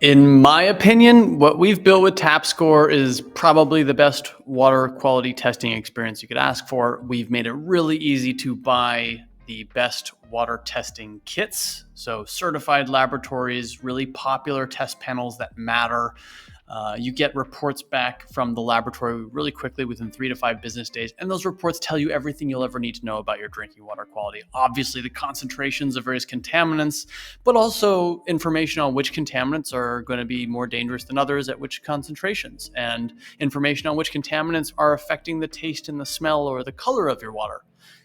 In my opinion, what we've built with TapScore is probably the best water quality testing experience you could ask for. We've made it really easy to buy the best water testing kits. So certified laboratories, really popular test panels that matter. You get reports back from the laboratory really quickly within 3 to 5 business days. And those reports tell you everything you'll ever need to know about your drinking water quality. Obviously, the concentrations of various contaminants, but also information on which contaminants are going to be more dangerous than others at which concentrations, and information on which contaminants are affecting the taste and the smell or the color of your water.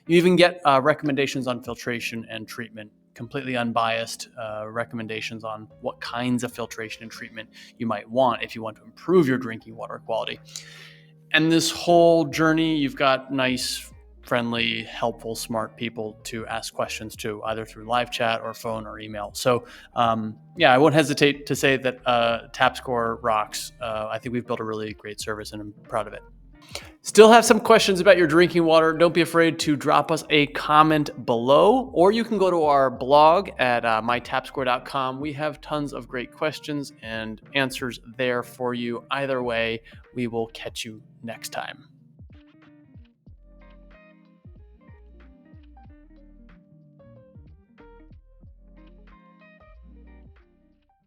You even get recommendations on filtration and treatment, completely unbiased recommendations on what kinds of filtration and treatment you might want if you want to improve your drinking water quality. And this whole journey, you've got nice, friendly, helpful, smart people to ask questions to, either through live chat or phone or email. So, yeah, I won't hesitate to say that TapScore rocks. I think we've built a really great service, and I'm proud of it. Still have some questions about your drinking water? Don't be afraid to drop us a comment below, or you can go to our blog at mytapscore.com. We have tons of great questions and answers there for you. Either way, we will catch you next time.